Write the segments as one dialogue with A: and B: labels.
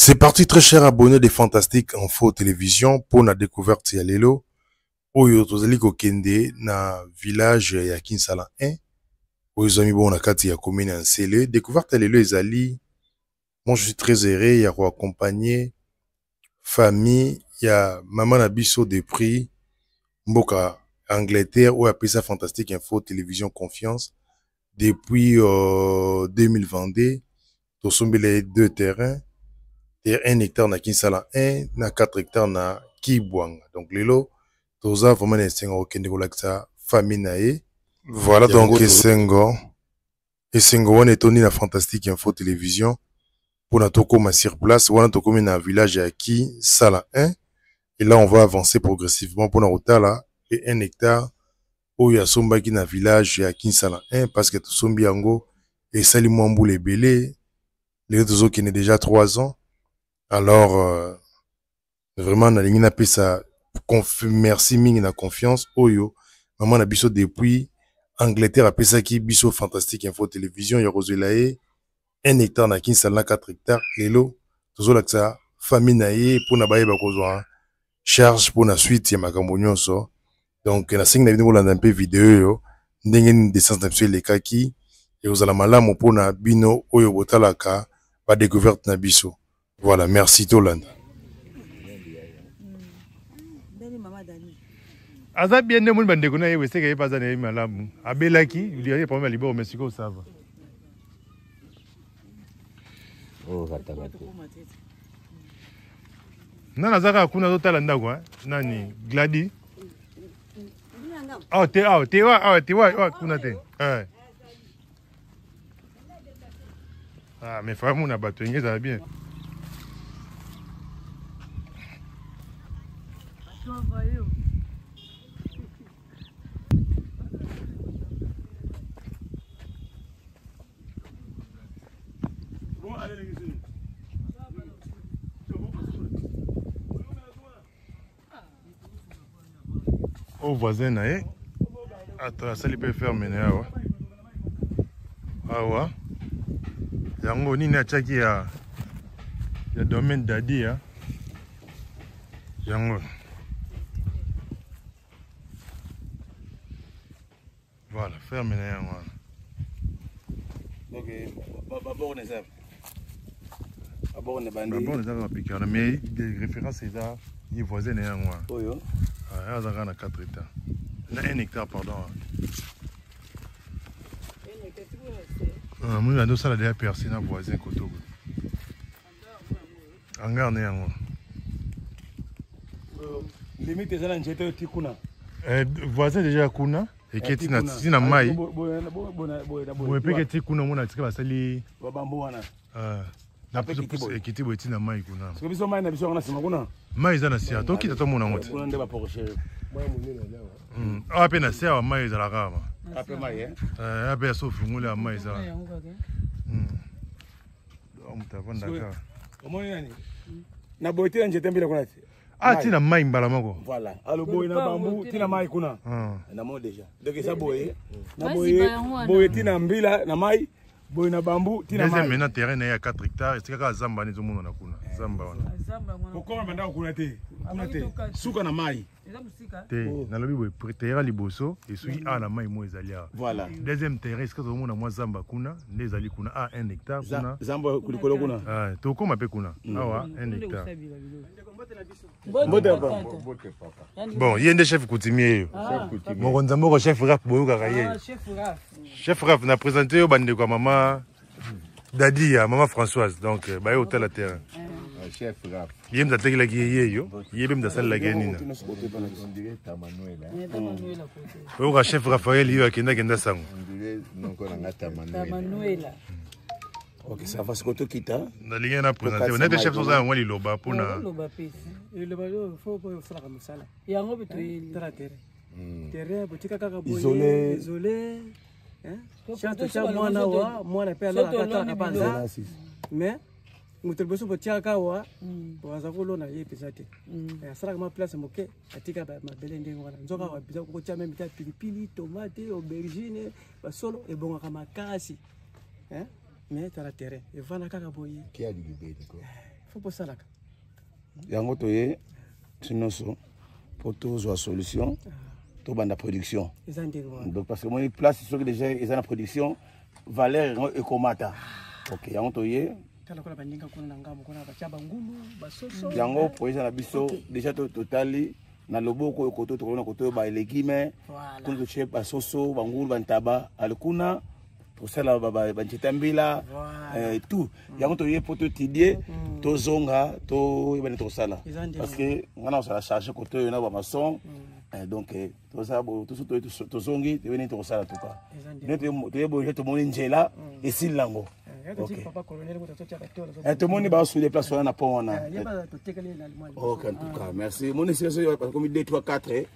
A: C'est parti, très cher abonné des Fantastiques Info Télévision pour la découverte ya lelo. Oyo tozali kokende na village ya Kinsala 1. Oyo zami bon na kati ya commune ya Nsele. Découverte ya lelo ezali. Moi je suis très heureux ya accompagner famille ya maman na biso de prix mboka Angleterre ou appelé ça Fantastique Info Télévision Confiance depuis 2022. Tosombi les 2 terrains. 1 hectare na Kinsala 1 na 4 hectares na Kibwanga. Donc lelo toza vraiment esenga okende kolakisa famille na ye. Voilà donc esengo wana etoni na Fantastique Info Télévision pour na tokoma sur place wana tokomi na village ya Kinsala 1 et là on va avancer progressivement pour na rotala et 1 hectare oyo asombaki na village ya Kinsala 1 parce que tosombi yango esali mwa mbula ebele lelo tozokende déjà 3 ans. Alors, vraiment, na lingi na pesa merci mingi na confiance. Oyo, maman na biso depuis Angleterre a pesa ki biso Fantastique Info Télévision, ya rozelae 1 hectare na Kinsala 4 hectares. Lelo, tozo laksa famille na ye pour na baye bakozwa charge pour na suite ya makambo nyonso. Donc, na singi na bino kolanda mpe vidéo yo, ndenge ni descente na biso elekaki, et ozala malamu pour na bino oyo botalaka ba découverte na biso. Voilà, merci Tolanda.
B: Aza bien de moun bande kuna yewe seka yepaza na malamu. Abelaki, il y a pas mal libéraux mais siko ça va.
C: Oh kataka.
B: Nana zaka kuna totala ndako nani Gladi. Te wa kuna te. Ah mais frère mon abato ngeza ça bien. Au voisin nae attends ça lui peut faire mener awa awa yango nini achaki ya domaine dadi ya yango voilà faire mener yango
C: donc d'abord on est ça d'abord on est bandé
B: d'abord on est à piquer mais des références c'est ça il voisin na yango
C: oyo
B: ah ça na 4 hectares na 1 hectare pardon ah moi ando sala déjà percé na voisin koto hangar na yango
C: limite ça na njete tikuna
B: voisin déjà kuna et qui est na mai bon pe que tikuna mona tika basali
C: babambo wana
B: na plus ekitibo etina mai kuna
C: parce que biso mai na biso na sima kuna
B: mai za na sia to kita to mona ngote
C: kuna ndeba Porsche mai munene
B: leo ape na sia wa mai za la kama
C: ape mai
B: ape so fungule wa mai za mtavanda ka
C: omoni nani na boite na njete mbele kuna
B: tina mai mbala moko
C: voilà alo boy na bambu tina mai kuna na mo déjà donc ça boye na boye tina mbila na mai boy na bambu tina mai
B: maintenant terrain ya 4 hectares c'est ka zamba ni zomo na kuna zamba wana
C: pourquoi banda kuna te suka na mai
B: te na lobi boy terrain liboso et suki na mai mo ezali
C: voilà
B: deuxième terrain est-ce que zomo na mo zamba kuna ndezali kuna 1 hectare kuna
C: zamba kulikolo kuna
B: to koma pe kuna awa 1 hectare bon yende chef coutumier mon nzambo chef rap boyoka kaye chef rap na présenté yo bande kwa mama Dadi ya maman Françoise donc ba hôtel à terrain
C: chef rap
B: yem da tegela ki yeyo yebem da sala la nina o chef Raphaël yo kenda sango
C: ok ça va se koto kita
B: na linga na présenter on est chef soza ngwa liloba pona
D: liloba faut faire comme ça là yango beto terre botika kaka boye isolé hein chato cha mwana pe ala kata kapanza mais mutelboso botia kawa boza kolona ye pesate asala kama place moke atika ba mabele ndenge wana nzoka wa biza ko tia même ta pilipili tomate aubergine basolo e bonga kama kasi hein mais tu as la terre et voilà kaka boye
C: qui a libéré quoi
D: faut pas ça là.
C: Yango toye sinon pour tous la solution tout bande la production. Donc parce que moi place sur déjà ils ont la production valeur et comata. OK, yango toye yango pour les abisso déjà totali na loboko koto to na koto ba légumes kuna to chef basoso bangulu bantaba alikuna to sala ba banchitambila tout yango to ye poto tidie to zonga to bane to sala parce que ngana on charger koto na ba maçon donc to ça to zongi te bane to sala tout pas to ye boje to moni njela et silango. Okay. Tout le monde va se déplacer sur la pont. Ok, en tout cas, merci. Mon essai, comme 2, 3, 4. Et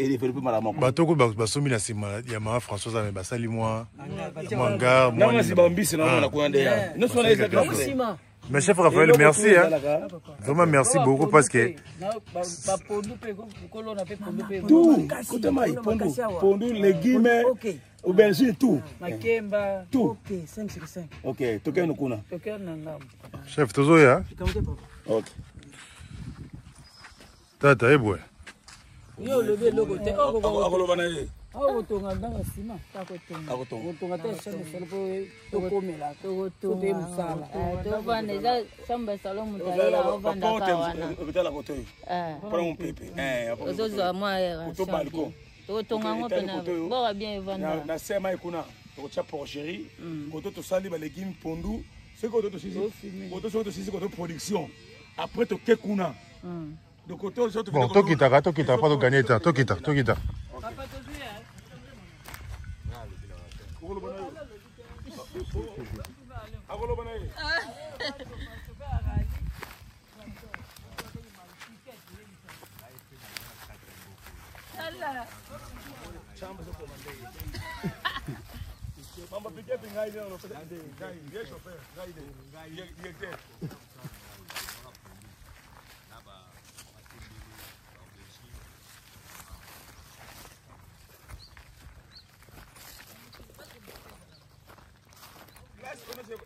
C: développer malaman.
B: Batoko basomi na sima ya mama Françoise mais basali moi manga moi.
C: Non, c'est bambi c'est non la commandé. Nous sommes les éclaireurs.
B: Mais chef Raphaël, merci hein. Vraiment merci beaucoup parce que
C: tout côté maï pondu légumes aubergine tout.
D: Makemba
C: tout.
D: OK, 5 sur 5.
C: OK, toke no kuna.
D: Toke na ngam.
B: Chef tozoya.
C: OK.
B: Tata ebwe.
D: Yo levé logo te.
C: Akoloba na ye.
D: Awo tonga ndanga sima takotonga. Akotonga te sema solo po tokomela to be musala.
E: To vande za samba salon mutaya ovanda kawana.
C: Obitala koto. Pour mon pépé.
E: Ozozo moi era.
C: To balko.
E: To tonga ngo pena. Bora bien vanda.
C: Na sema ikuna. To cha porcherie. Koto to sali ba légumes pondu. C'est koto to sisi. Koto so to sisi koto production. Après to kekuna. Donc koto so to.
B: Bon, tokita pas de gagner ta. Tokita.
D: Papa to jouer hein.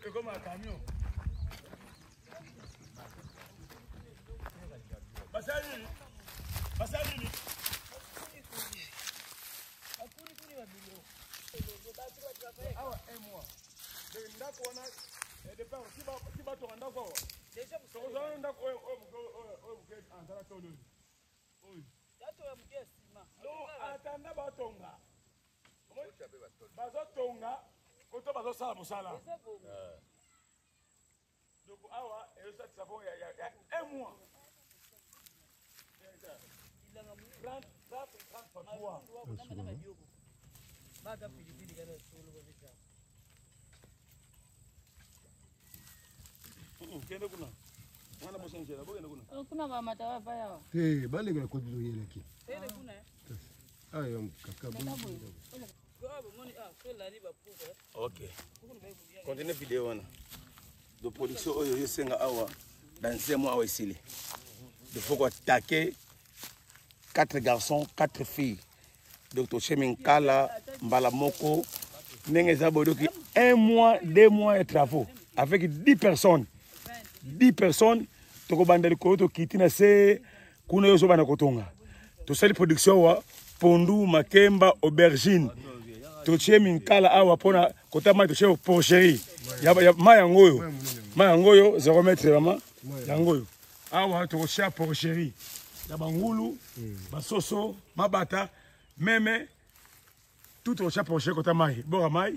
C: C'est comme un camion. Basali. Awa moi. Ndako wana départ qui va to ndako. Déjà so ndako o andala tolo. Oui. Dato ya mgesima. No atanda batonga. Bazotonga koto bazosala musala. Donc awa et ça ça bon il y a un mois. 30 mois.
E: Kuna mama tawa ya.
F: Bale ngala ko dilo yele ki.
D: Kuna.
F: Ayo kaka
C: OK. Continue vidéo wana. De production oyo yesenga awa dans un mois awa ici. Il faut attaquer 4 garçons, 4 filles. Dr. Cheminkala, Mbala Moko, Nengezabodoki, 1 mois, 2 mois de travaux. Avec 10 personnes. 10 personnes, Tokobanda Koto, Kitina Se, Kuna Yosobana Kotonga. Tout ça, les productions, Pondu, Makemba, Aubergine. Dr. Cheminkala, Awa, Pona, Kotama, Dr. Porcherie. Mayangoyo, 0 mètre, vraiment. Yangoyo. Awa, Dr. Porcherie. Yabangulu, Basoso, Mabata. Même tout au chapeau chez Kotamai, Boramai,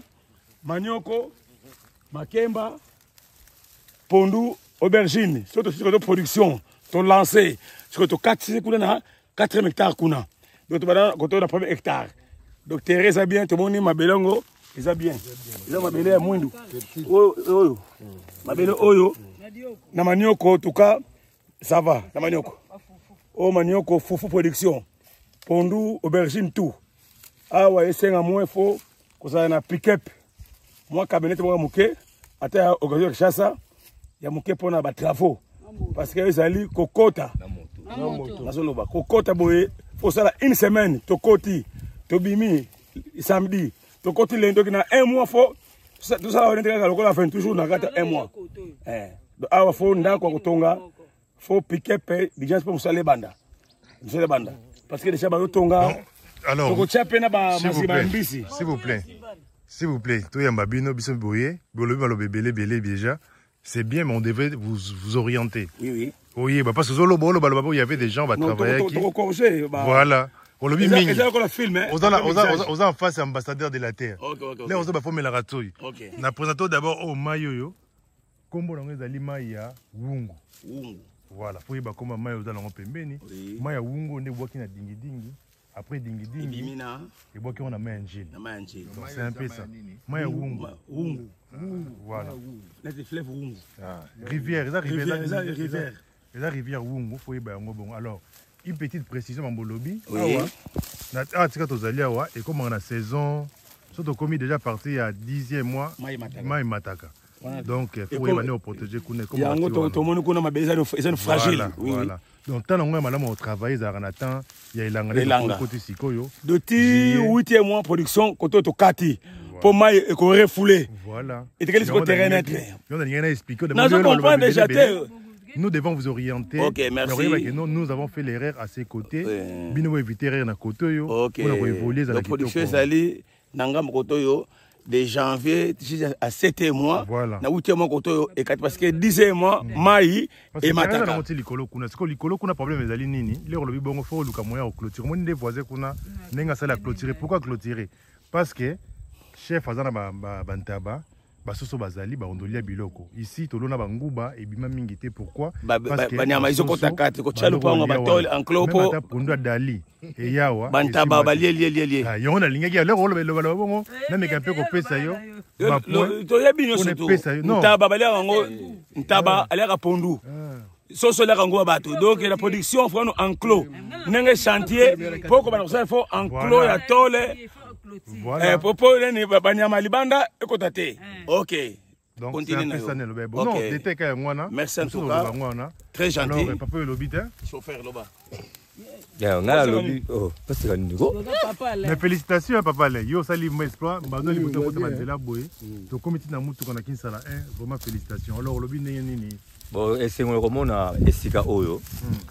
C: Manioko, Makemba, Pondu, Aubergine, surtout sur la production, ton lancé, sur 4 hectares. Donc, tu vas dans le premier hectare. Donc, Thérèse a bien, tout le monde, ma belongo, ils a bien. Ils ont ma belé à Mwindu. Oyo. Ma belé Oyo. Na Manioko, en tout cas, ça va, na Manioko. Oh, Manioko, Foufou production. Pondu, aubergine, tout. Awa esenga moins faux, kozala na pick-up. Moi cabinet moi muke, ata occasion chassa, ya muke pona ba travaux. Parce que ezali kokota. Nazoloba kokota boye, faut ça une semaine, tokoti, tobimi samedi, tokoti lendo na 1 mois faut tout ça on est lokola fin toujours na kata 1 mois. awa fo ndako kotonga fo piquer déjà pour musale banda parce que déjà ba tonga
B: alors s'il vous plaît to yamba bino biso boye bolobi balo bébé déjà c'est bien mais on devait vous orienter.
C: Oui
B: oui parce que il y avait des gens va travailler qui voilà on le mis aux en face ambassadeur de la terre là on va former la ratouille na présenter d'abord au mayoyo kombo na ngeza lima ya wungu voilà faut yeba koma mayo za lango pembeni maya wungu nde bwaki na dingi après dingi et bwaki on a main njili c'est un peu ça maya wungu voilà
C: là c'est fleuve wungu
B: rivière la rivière wungu faut yeba yango bon alors une petite précision en bolobi na tika tozali awa et comme on a saison surtout commis déjà parti à 10e mois mai mataka donc il faut y protéger comme
C: tout le monde connaît ma belle c'est fragile
B: voilà donc tant on madame on travaille ça en attend il y a ilanga côté sikoyo
C: de 8e mois production côté to kati pour mai et ko refoulé
B: voilà
C: et quel est le terrain net
B: on a rien à expliquer
C: je comprends déjà
B: nous devons vous orienter.
C: Ok, merci.
B: Nous avons fait l'erreur à ses côtés. Bino éviter erreur na côté
C: ok.
B: On a évolué
C: la production sali nanga koto de janvier à 7e mois.
B: Voilà.
C: Na 8e mois koto et parce que 10e mois mai et mataka.
B: Parce que likolo kuna siko likolo kuna problème ezali nini. Le lobi bongo faut luka moya au clôture. Moi des voisins kuna nenga sala clôturer. Pourquoi clôturer? Parce que chef azana bantaba basoso bazali baondolia biloko ici tolona banguba ebima mingi te pourquoi
C: parce que banyama izo kota kati ko chalo pa batol enclopo
B: pondwa dali e yawa
C: bantaba balie
B: ah yona lingaki ya lero lo bongo na meka pe ko pesa yo
C: to yebi nyo surtout ntaba balie ngo ntaba aleka pondu soso la kango bato donc la production frano enclos nenge chantier poko bana ça faut enclos ya tole.
B: Voilà.
C: Popo ni banyama libanda ekotate. OK.
B: Donc continue na bon non détail ka ngwana.
C: Merci en tout cas. Très gentil.
B: Alors papa lobby hein.
C: Chauffeur là-bas.
G: Ya ngala lobby oh parce que nigo.
B: Mais félicitations à papa là. Yo sali mon espoir, bazo li buto ko tabandela boy. To comité na mutu kona kinsala vraiment félicitations. Alors lobby nini.
G: Bon esengo komona esika oyo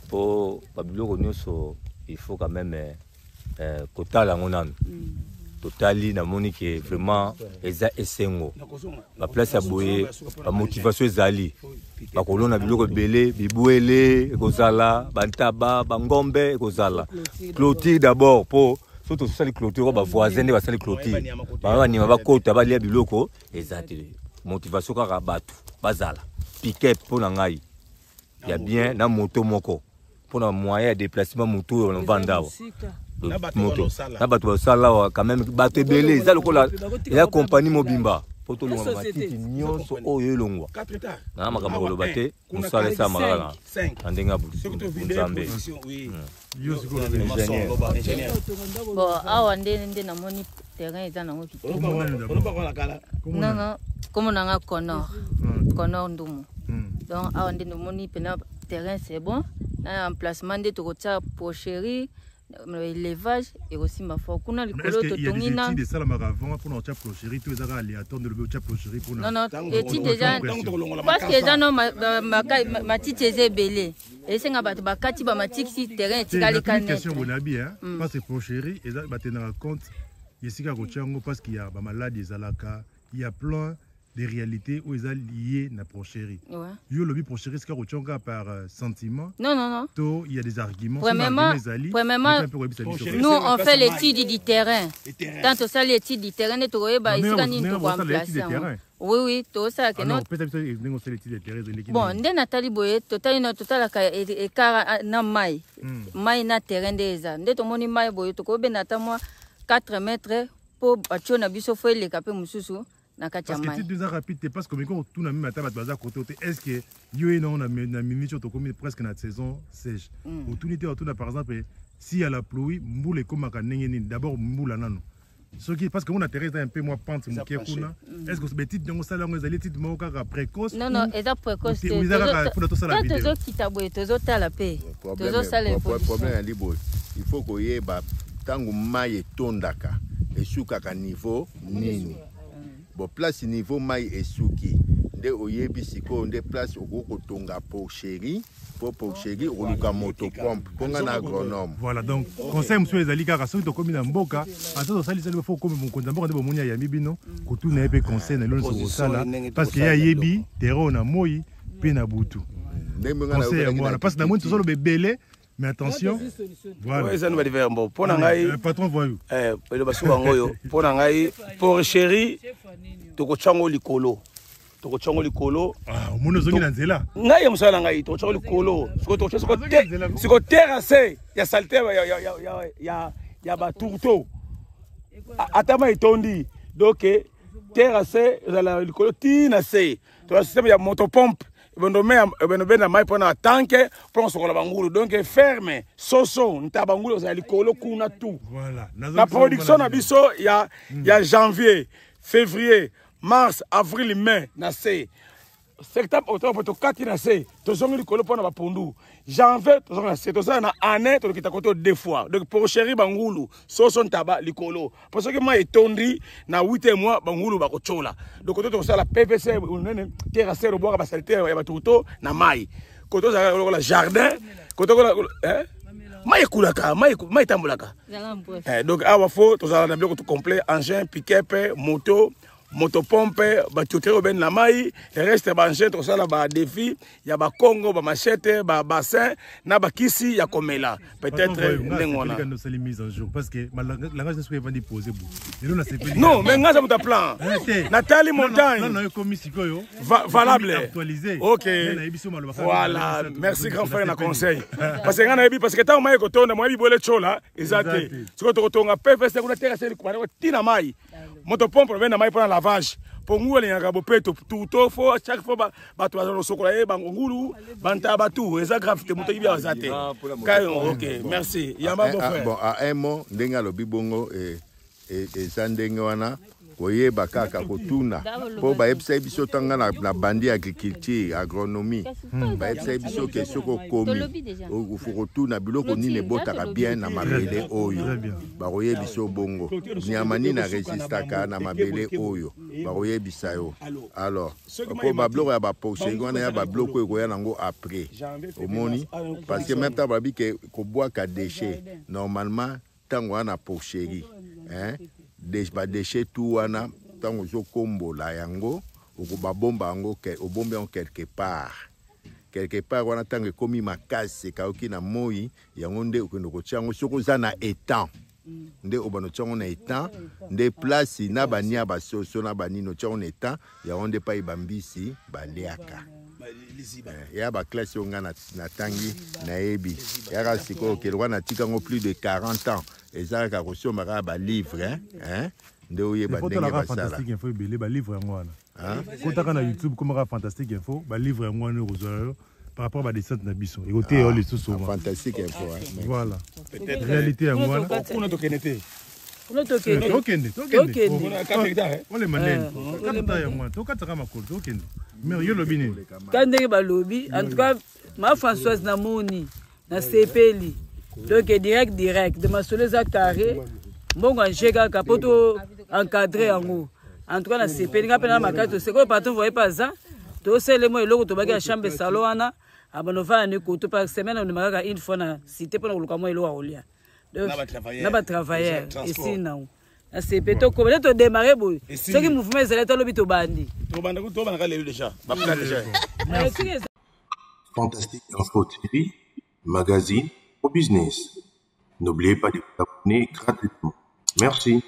G: po babiloko nyonso il faut quand même kotala ngonano. Totali na moni que vraiment eza esengo ba place ya boye ba motivation ezali ba kolona biloko belé bibuele ekozala bantaba bangombe ekozala clôture d'abord pour surtout sali clôture ba voisin ba sali clôture ba ni ba kota ba lia biloko ezati motivation kaka batu bazala piquet pour na ngai ya bien na moto moko pour na moyen de déplacement moto on vanda moto na bato basala quand même bato belé za lokola ya compagnie mobimba poto longa matiti nyonso oyo elongwa na makambo loba te musala sa magala andenga bu nzambe
E: bon awa ndende na moni terrain eza nango kitoko non comme nanga Connor ndumu donc awa ndende moni pena terrain c'est bon na emplacement de tokotia porcherie l'élevage et aussi ma foi kuna likolo to tongina
B: de ça la maravon pour notre porcherie tout ça aléatoire de le porcherie pour
E: non et déjà parce que déjà non ma tite est belé et c'est nga bato bakati ba matiki si terrain tikali kanet
B: question bonabi hein parce que porcherie et ça batena compte yesika ko chango parce qu'il y a ba maladies zalaka il y a plein des réalités où ils sont liés à la porcherie. Yo lobby porcherie, c'est que par sentiment.
E: Non.
B: Il y a des arguments.
E: Premièrement, nous on fait l'étude du terrain. Tant ça l'étude du terrain, tu vois, bah ici quand nous remplacer. Oui, tout ça que non. Bon, ndé Nathalie Boye, total car na mai na terrain déjà. Ndé to moni mai boye to ko be na ta moi 4 mètres pour bacho na biso fo le capé mususu.
B: Parce que tu es rapide, parce que quand tu as mis à ta côté, est-ce que tu as mis presque la saison sèche? Au tout n'était par exemple, s'il y a la pluie, moule comme un canning, d'abord moule nano. Ce qui parce que mon intérêt est un peu moins pente, est-ce que ce petit dans ça langue les petites mots précoce?
E: Non, et précoce. Les autres qui t'abouent, les autres à la paix.
H: Problème il faut qu'il y ait tango maille tondaka et soukaka niveau nini. Bon place niveau mai esuki nde oyebi siko nde place okokotonga porcherie pour porcherie oluka motopompe ponga na agronome.
B: Voilà, donc conseil monsieur ezali kaka soki tokomi na mboka ata tosalisali bafo komi mokonzi mboka nde bomoni ayambi bino kotuna ye mpe conseil na eloko nyonso kosala parce que ye ayebi terreau na moi mpe na butu conseil yango wana parce que na moni tozoloba ebele mais attention voilà
C: eza nobadi verbo mpo na ngai
B: patron voyou
C: eloba suka yango oyo mpo na ngai porcherie tokotyango likolo tokotyongo likolo
B: omoni ozongi na nzela
C: ngai ya mosala na ngai tokotyongo likolo siko terrasse ya salite ya batourteau ata ma etondi donc terrasse ezala likolo tina se toa systeme ya motopompe ebendobenda mai mpona tanke mpona sokola bangulu donc ferme soso nta bangulu ezala likolo kuna tu na production na biso ya janvier février mars, avril, mai, na se. Septembre, octobre, to 4 na se. To zongi likolo pona ba pondu. Janvier, to zongi na se. To ça na année, to kita koto 2 fois. Donc pour chéri bangulu, so son taba likolo. Parce que moi etondi na 8 mois bangulu ba kochola. Donc to ça la PPC, nene terre se roboka ba salite ya ba tuto na mai. Koto za la jardin, koto la mai kulaka, mai tambulaka. Donc awa fo to ça na bloc tout complet, engin, pick-up, moto motopompe batutero ben na mai reste banjet to sala ba défi ya ba Congo ba machete ba bassin na ba kisi ya komela peut-être ndengona
B: quand nous mise en jour parce que langage ne soit pas déposé
C: non mais ngaza muta plan Nathalie Montagne
B: non comme sikoyo
C: valable
B: actualisé
C: OK voilà merci grand frère na conseil parce que ngana yebi parce que tant mai ko tonda moi bi bole chola exact siko to tonga PVC kuna terre c'est ko tina mai motopompe ben na mai pour lavage pour ngulu nyaka bopeto tout fo chaque fois ba to azo sokola e bangulu banta batu eza gravité moto ki bia zate kai OK merci yamba bon frère
H: bon à un mot ndenga lo bibongo et sandenge wana koyeba kaka kotuna po ba yebisa biso tanga na bandi agriculture agronomie ba yebisa biso ke soko komi ufu kotuna biloko nini botaka bien na mabele oyo ba koyebisa bongo nyamani na resistaka na mabele oyo ba koyebisa yo alors ko ba bloko ya ba poche ngwana ya ba bloko ko ya nango après omoni parce que même ta ba bi ke ko bois ka déchet normalement tango wana pocherie des déchets tout wana tango zo kombola yango okuba bomba yango obombe en quelque part wana tango komi makasi kaoki na moi yango nde okendo ko tiango soko za na étang nde obano tiango na étang nde place na bania basoso na banino tiango na étang yango nde pa ibambisi baleaka ya ba classe onga na tangi na ebi ya siko kelwa na tikango plus de 40 ans ezaka ko somaka ba livre nde oye ba ndenge ba sala
B: fantastique info belé ba livre yango wana kotaka na YouTube comme fantastique info ba livre yango wana rosario par rapport à des centres na biso et côté les sous
H: fantastique info
B: voilà réalité yango wana
C: kuna tokenete
B: tokende ole manene kata yango wana tokataka makolo tokende mais yo lobi nini
I: kandenge balobi en tout cas ma Françoise namoni na sepeli donc direct de ma soleza carré mbongo njeka kapoto encadré yango en tout cas na sepeli ngapena makato c'est quoi patron voyez pas ça to sele mo eloko to baki ya chambre salon wana abanova ne ko to par semaine on makaka une fois na cité pour le mo eloko aolia donc na ba travailleur ici non na sepe to ko to démarrer boy ce qui mouvement ezala to lobi to bandi
C: to banda ka lelo déjà ba plan déjà
A: Fantastique Info TV, magazine au business. N'oubliez pas de vous abonner gratuitement. Merci.